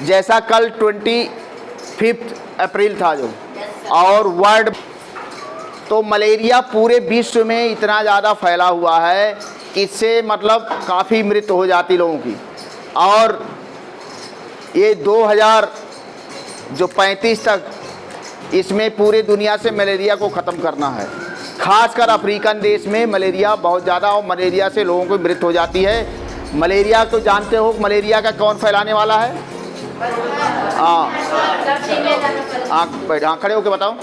जैसा कल 25 अप्रैल था जो, और वर्ल्ड, तो मलेरिया पूरे विश्व में इतना ज़्यादा फैला हुआ है कि इससे मतलब काफ़ी मृत्यु हो जाती लोगों की। और ये 2035 तक इसमें पूरे दुनिया से मलेरिया को ख़त्म करना है। खासकर अफ्रीकन देश में मलेरिया बहुत ज़्यादा, और मलेरिया से लोगों को मृत्यु हो जाती है। मलेरिया को जानते हो, मलेरिया का कौन फैलाने वाला है? हाँ खड़े होके बताओ।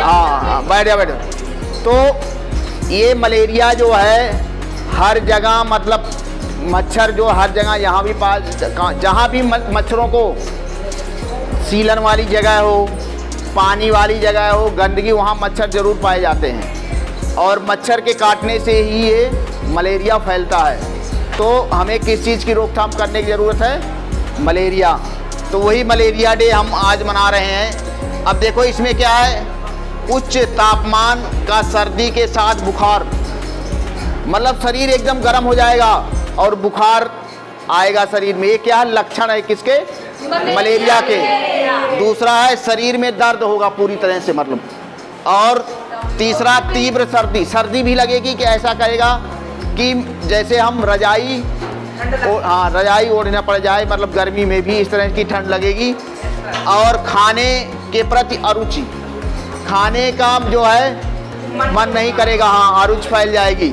हाँ बैठ जाओ। तो ये मलेरिया जो है हर जगह, मतलब मच्छर जो हर जगह, यहाँ भी जहाँ भी मच्छरों को सीलन वाली जगह हो, पानी वाली जगह हो, गंदगी, वहाँ मच्छर ज़रूर पाए जाते हैं। और मच्छर के काटने से ही ये मलेरिया फैलता है। तो हमें किस चीज़ की रोकथाम करने की ज़रूरत है? मलेरिया। तो वही मलेरिया डे हम आज मना रहे हैं। अब देखो इसमें क्या है, उच्च तापमान का सर्दी के साथ बुखार, मतलब शरीर एकदम गर्म हो जाएगा और बुखार आएगा शरीर में। ये क्या लक्षण है किसके? मलेरिया के। दूसरा है शरीर में दर्द होगा पूरी तरह से, मतलब। और तीसरा तीव्र सर्दी, सर्दी भी लगेगी कि ऐसा कहेगा कि जैसे हम रजाई ओढ़ना पड़ जाए, मतलब गर्मी में भी इस तरह की ठंड लगेगी। और खाने के प्रति अरुचि, खाने का जो है मन नहीं करेगा, हाँ अरुचि फैल जाएगी।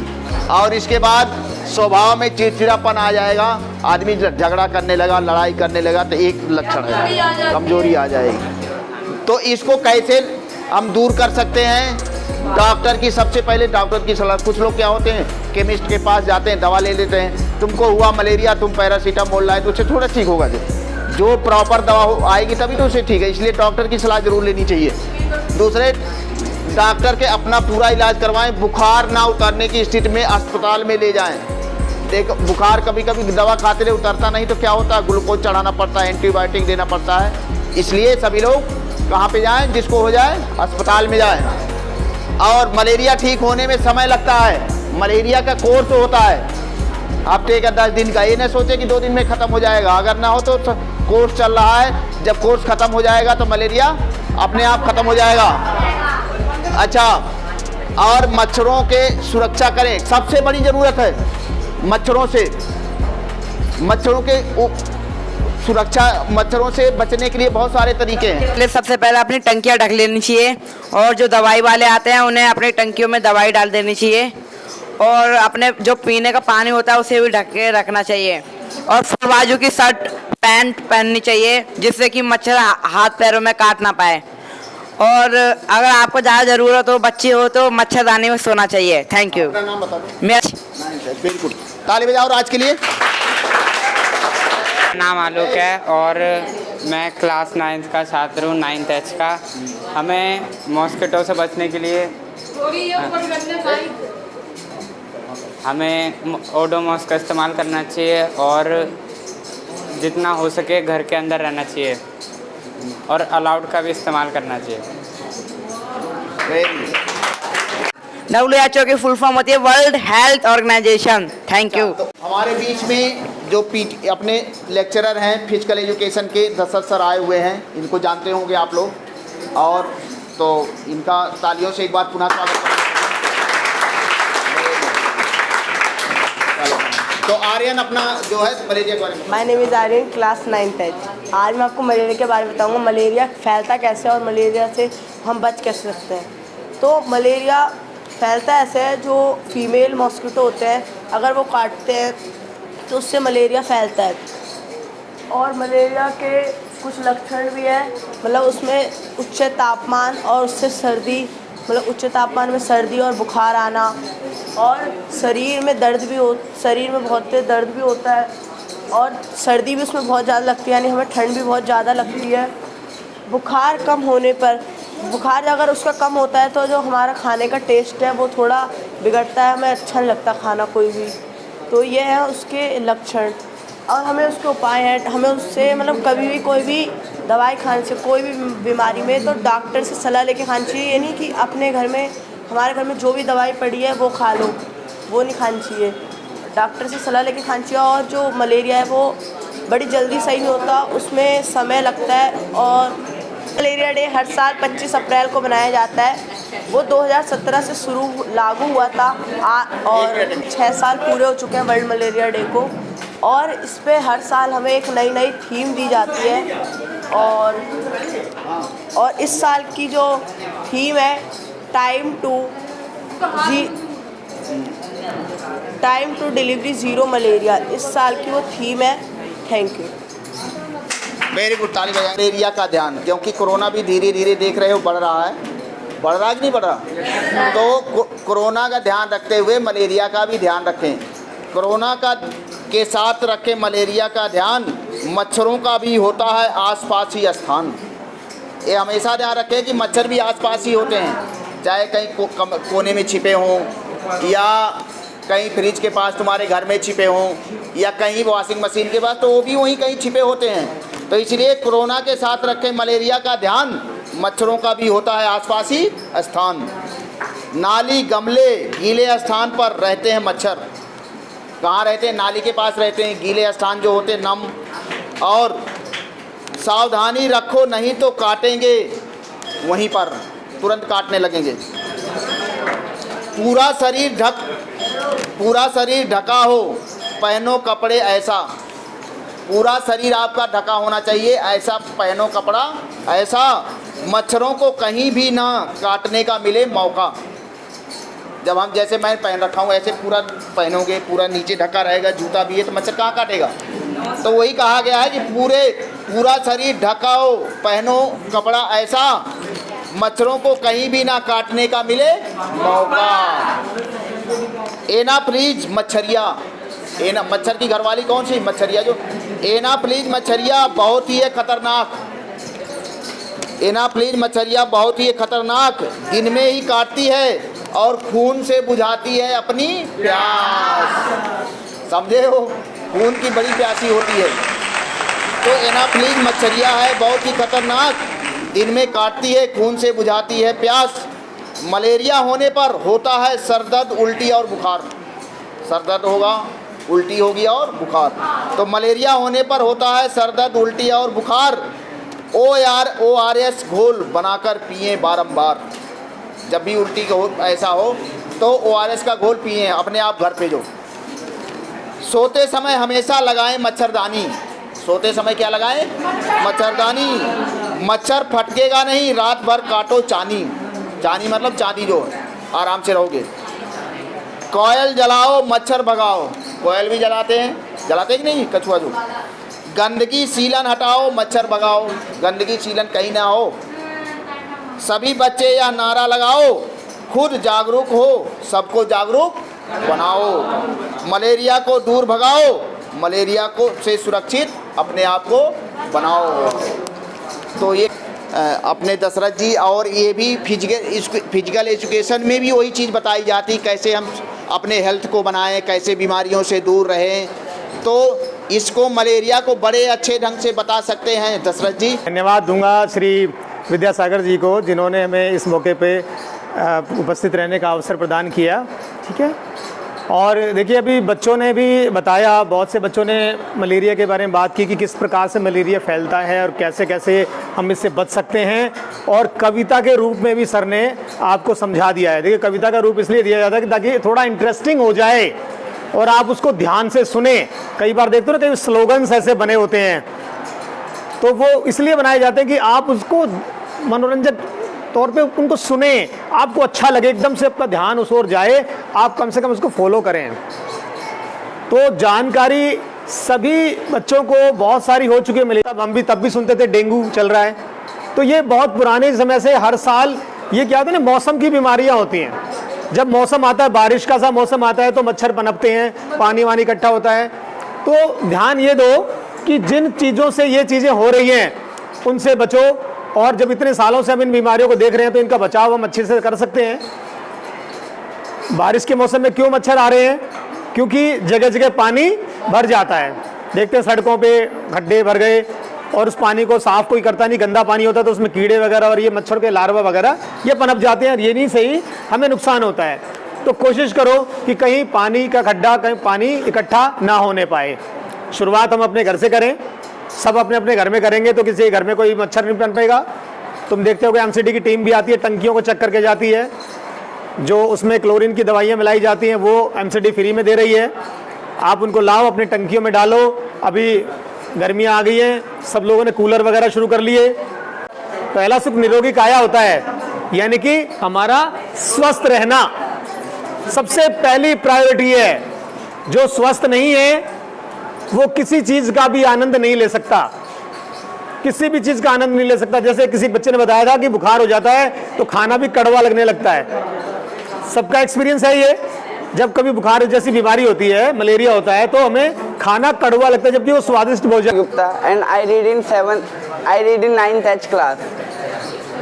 और इसके बाद स्वभाव में चिड़चिड़ापन आ जाएगा, आदमी झगड़ा करने लगा, लड़ाई करने लगा, तो एक लक्षण है, कमजोरी आ जाएगी। तो इसको कैसे हम दूर कर सकते हैं? डॉक्टर की, सबसे पहले डॉक्टर की सलाह। कुछ लोग क्या होते हैं, केमिस्ट के पास जाते हैं, दवा ले लेते हैं। तुमको हुआ मलेरिया, तुम पैरासीटामोल लाए तो उससे थोड़ा ठीक होगा। जो प्रॉपर दवा आएगी तभी तो उससे ठीक है। इसलिए डॉक्टर की सलाह जरूर लेनी चाहिए। दूसरे, डॉक्टर के अपना पूरा इलाज करवाएं। बुखार ना उतरने की स्थिति में अस्पताल में ले जाएं। देखो बुखार कभी कभी दवा खाते रहे उतरता नहीं, तो क्या होता है, ग्लूकोज चढ़ाना पड़ता है, एंटीबायोटिक देना पड़ता है। इसलिए सभी लोग कहाँ पे जाएं? जिसको हो जाए अस्पताल में जाएं। और मलेरिया ठीक होने में समय लगता है। मलेरिया का कोर्स होता है हफ्ते का 10 दिन का। ये न सोचे कि 2 दिन में ख़त्म हो जाएगा। अगर ना हो तो कोर्स चल रहा है, जब कोर्स ख़त्म हो जाएगा तो मलेरिया अपने आप ख़त्म हो जाएगा। अच्छा, और मच्छरों के सुरक्षा करें, सबसे बड़ी ज़रूरत है मच्छरों से। मच्छरों के सुरक्षा, मच्छरों से बचने के लिए बहुत सारे तरीके हैं। सबसे पहले अपनी टंकियाँ ढक लेनी चाहिए, और जो दवाई वाले आते हैं उन्हें अपनी टंकियों में दवाई डाल देनी चाहिए। और अपने जो पीने का पानी होता है उसे भी ढक के रखना चाहिए। और फुल बाजू की शर्ट पैंट पहननी चाहिए, जिससे कि मच्छर हाथ पैरों में काट ना पाए। और अगर आपको ज़्यादा ज़रूरत हो, बच्चे हो, तो मच्छरदानी में सोना चाहिए। Thank you. अपना नाम बता दो। मेरा बिल्कुल, ताली बजाओ आज के लिए। नाम आलोक है और मैं क्लास 9th का छात्र हूँ, 9th H का। हमें मॉस्किटो से बचने के लिए हमें ओडोमॉस का इस्तेमाल करना चाहिए, और जितना हो सके घर के अंदर रहना चाहिए, और अलाउड का भी इस्तेमाल करना चाहिए। WHO की फुल फॉर्म होती है world health organisation. Thank you. तो हमारे बीच में जो अपने लेक्चरर हैं फिजिकल एजुकेशन के दशरथ सर आए हुए हैं, इनको जानते होंगे आप लोग। और तो इनका तालियों से एक बार पुनः स्वागत करें। तो आर्यन अपना जो है मलेरिया के बारे में। My name is Aryan, class 9th H। आज मैं आपको मलेरिया के बारे में बताऊंगा। मलेरिया फैलता कैसे और मलेरिया से हम बच कैसे सकते हैं। तो मलेरिया फैलता ऐसे है, जो फीमेल मॉस्किटो होते हैं अगर वो काटते हैं तो उससे मलेरिया फैलता है। और मलेरिया के कुछ लक्षण भी हैं, मतलब उसमें उच्च तापमान और उससे सर्दी, मतलब उच्च तापमान में सर्दी और बुखार आना, और शरीर में दर्द भी शरीर में बहुत तेज दर्द भी होता है, और सर्दी भी उसमें बहुत ज़्यादा लगती है, यानी हमें ठंड भी बहुत ज़्यादा लगती है। बुखार कम होने पर, बुखार अगर उसका कम होता है तो जो हमारा खाने का टेस्ट है वो थोड़ा बिगड़ता है, हमें अच्छा नहीं लगता खाना कोई भी। तो ये है उसके लक्षण। और हमें उसके उपाय हैं, हमें उससे मतलब कभी भी कोई भी दवाई खाने से, कोई भी बीमारी में तो डॉक्टर से सलाह लेके खानी चाहिए। ये नहीं कि अपने घर में, हमारे घर में जो भी दवाई पड़ी है वो खा लो, वो नहीं खानी चाहिए। डॉक्टर से सलाह लेके खानी चाहिए। और जो मलेरिया है वो बड़ी जल्दी सही नहीं होता, उसमें समय लगता है। और मलेरिया डे हर साल 25 अप्रैल को मनाया जाता है। वो 2017 से लागू हुआ था और 6 साल पूरे हो चुके हैं वर्ल्ड मलेरिया डे को। और इस पे हर साल हमें एक नई नई थीम दी जाती है। और इस साल की जो थीम है time to delivery zero malaria, इस साल की वो थीम है। Thank you. वेरी गुड, ताली बजाएं। मलेरिया का ध्यान, क्योंकि कोरोना भी धीरे धीरे देख रहे हो बढ़ रहा है, बढ़ रहा है कि नहीं बढ़ रहा, तो कोरोना का ध्यान रखते हुए मलेरिया का भी ध्यान रखें। कोरोना का के साथ रखें मलेरिया का ध्यान, मच्छरों का भी होता है आसपास ही स्थान। ये हमेशा ध्यान रखें कि मच्छर भी आसपास ही होते हैं, चाहे कहीं कोने में छिपे हों या कहीं फ्रिज के पास तुम्हारे घर में छिपे हों या कहीं वॉशिंग मशीन के पास, तो वो भी वहीं कहीं छिपे होते हैं। तो इसलिए कोरोना के साथ रखें मलेरिया का ध्यान, मच्छरों का भी होता है आसपास ही स्थान। नाली गमले गीले स्थान पर रहते हैं मच्छर। कहाँ रहते हैं? नाली के पास रहते हैं, गीले स्थान जो होते हैं नम। और सावधानी रखो नहीं तो काटेंगे, वहीं पर तुरंत काटने लगेंगे। पूरा शरीर ढका हो, पहनो कपड़े ऐसा। पूरा शरीर आपका ढका होना चाहिए, ऐसा पहनो कपड़ा ऐसा, मच्छरों को कहीं भी ना काटने का मिले मौका। जब हम जैसे मैं पहन रखा हूँ ऐसे पूरा पहनोगे, पूरा नीचे ढका रहेगा, जूता भी है, तो मच्छर कहाँ काटेगा? तो वही कहा गया है कि पूरा शरीर ढका हो, पहनो कपड़ा ऐसा, मच्छरों को कहीं भी ना काटने का मिले मौका। एनाफ्लीज मच्छरिया, मच्छर की घरवाली कौन सी? मच्छरिया। जो एनाफ्लीज मच्छरिया बहुत ही खतरनाक, एनाफ्लीज मच्छरिया बहुत ही खतरनाक, दिन में ही काटती है और खून से बुझाती है अपनी प्यास। समझे हो? खून की बड़ी प्यासी होती है। तो एनाफ्लीज मच्छरिया है बहुत ही खतरनाक, दिन में काटती है, खून से बुझाती है प्यास। मलेरिया होने पर होता है सर दर्द, उल्टी और बुखार। सर दर्द होगा, उल्टी होगी और बुखार। तो मलेरिया होने पर होता है सर दर्द, उल्टी और बुखार। ORS घोल बनाकर पिए बारंबार। जब भी उल्टी हो ऐसा हो तो ORS का घोल पिए अपने आप घर पे। जो सोते समय हमेशा लगाएं मच्छरदानी। सोते समय क्या लगाएं? मच्छरदानी। मच्छर फटकेगा नहीं, रात भर काटो चानी। चानी मतलब चांदी, जो आराम से रहोगे। कोयल जलाओ मच्छर भगाओ। कोयल भी जलाते हैं, जलाते कि नहीं? कछुआ जो। गंदगी सीलन हटाओ मच्छर भगाओ। गंदगी सीलन कहीं ना हो। सभी बच्चे यह नारा लगाओ, खुद जागरूक हो, सबको जागरूक बनाओ। मलेरिया को दूर भगाओ, मलेरिया को से सुरक्षित अपने आप को बनाओ। तो ये अपने दशरथ जी, और ये भी फिजिकल एजुकेशन में भी वही चीज़ बताई जाती, कैसे हम अपने हेल्थ को बनाएं, कैसे बीमारियों से दूर रहें। तो इसको मलेरिया को बड़े अच्छे ढंग से बता सकते हैं दशरथ जी। धन्यवाद दूंगा श्री विद्यासागर जी को, जिन्होंने हमें इस मौके पे उपस्थित रहने का अवसर प्रदान किया। ठीक है। और देखिए, अभी बच्चों ने भी बताया, बहुत से बच्चों ने मलेरिया के बारे में बात की कि किस प्रकार से मलेरिया फैलता है और कैसे कैसे हम इससे बच सकते हैं। और कविता के रूप में भी सर ने आपको समझा दिया है। देखिए, कविता का रूप इसलिए दिया जाता है कि ताकि थोड़ा इंटरेस्टिंग हो जाए और आप उसको ध्यान से सुने। कई बार देखते हो ना, कई स्लोगन्स ऐसे बने होते हैं, तो वो इसलिए बनाए जाते हैं कि आप उसको मनोरंजक तौर पे उनको सुने, आपको अच्छा लगे, एकदम से आपका ध्यान उस ओर जाए, आप कम से कम उसको फॉलो करें। तो जानकारी सभी बच्चों को बहुत सारी हो चुकी है। मलेरिया हम भी तब भी सुनते थे डेंगू चल रहा है, तो ये बहुत पुराने समय से हर साल ये क्या होता है ना, मौसम की बीमारियां होती हैं। जब मौसम आता है, बारिश का सा मौसम आता है, तो मच्छर पनपते हैं, पानी वानी इकट्ठा होता है। तो ध्यान ये दो कि जिन चीज़ों से ये चीज़ें हो रही हैं उनसे बचो। और जब इतने सालों से हम इन बीमारियों को देख रहे हैं तो इनका बचाव हम अच्छे से कर सकते हैं। बारिश के मौसम में क्यों मच्छर आ रहे हैं? क्योंकि जगह जगह पानी भर जाता है। देखते हैं सड़कों पे गड्ढे भर गए और उस पानी को साफ कोई करता नहीं, गंदा पानी होता है, तो उसमें कीड़े वगैरह और ये मच्छर के लार्वा वगैरह ये पनप जाते हैं। ये नहीं सही, हमें नुकसान होता है। तो कोशिश करो कि कहीं पानी का खड्डा, कहीं पानी इकट्ठा ना होने पाए। शुरुआत हम अपने घर से करें, सब अपने अपने घर में करेंगे तो किसी घर में कोई मच्छर नहीं पन पाएगा। तुम देखते हो कि एमसीडी की टीम भी आती है, टंकियों को चेक करके जाती है, जो उसमें क्लोरीन की दवाइयाँ मिलाई जाती हैं वो एमसीडी फ्री में दे रही है। आप उनको लाओ, अपने टंकियों में डालो। अभी गर्मियाँ आ गई हैं, सब लोगों ने कूलर वगैरह शुरू कर लिए। पहला सुख निरोगी काया होता है, यानी कि हमारा स्वस्थ रहना सबसे पहली प्रायोरिटी है। जो स्वस्थ नहीं है वो किसी चीज़ का भी आनंद नहीं ले सकता, किसी भी चीज़ का आनंद नहीं ले सकता। जैसे किसी बच्चे ने बताया था कि बुखार हो जाता है तो खाना भी कड़वा लगने लगता है। सबका एक्सपीरियंस है ये, जब कभी बुखार जैसी बीमारी होती है, मलेरिया होता है, तो हमें खाना कड़वा लगता है, जबकि वो स्वादिष्ट भोजन। Gupta and I read in 9th H class.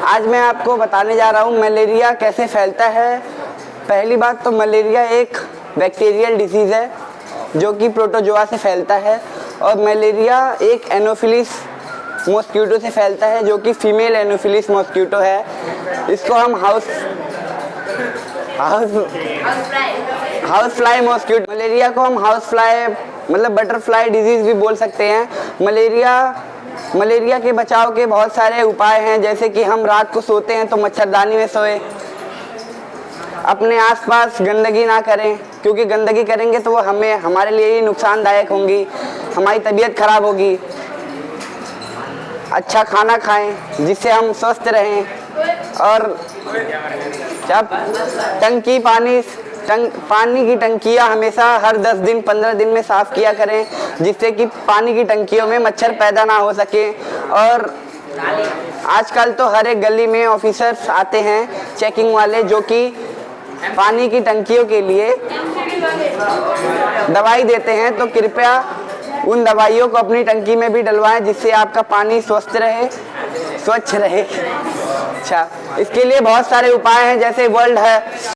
आज मैं आपको बताने जा रहा हूँ मलेरिया कैसे फैलता है। पहली बात तो मलेरिया एक बैक्टीरियल डिसीज़ है जो कि प्रोटोजोआ से फैलता है, और मलेरिया एक एनोफिलिस मॉस्किटो से फैलता है जो कि फीमेल एनोफिलिस मॉस्किटो है। इसको हम हाउस फ्लाई मॉस्किटो, मलेरिया को हम हाउस फ्लाई मतलब बटरफ्लाई डिजीज़ भी बोल सकते हैं। मलेरिया के बचाव के बहुत सारे उपाय हैं, जैसे कि हम रात को सोते हैं तो मच्छरदानी में सोए, अपने आसपास गंदगी ना करें, क्योंकि गंदगी करेंगे तो वो हमारे लिए ही नुकसानदायक होंगी, हमारी तबीयत खराब होगी। अच्छा खाना खाएं जिससे हम स्वस्थ रहें, और जब पानी की टंकियां हमेशा हर 10 दिन 15 दिन में साफ़ किया करें, जिससे कि पानी की टंकियों में मच्छर पैदा ना हो सके। और आजकल तो हर एक गली में ऑफिसर्स आते हैं चेकिंग वाले, जो कि पानी की टंकियों के लिए दवाई देते हैं, तो कृपया उन दवाइयों को अपनी टंकी में भी डलवाएं, जिससे आपका पानी स्वच्छ रहे। अच्छा, इसके लिए बहुत सारे उपाय हैं, जैसे वर्ल्ड है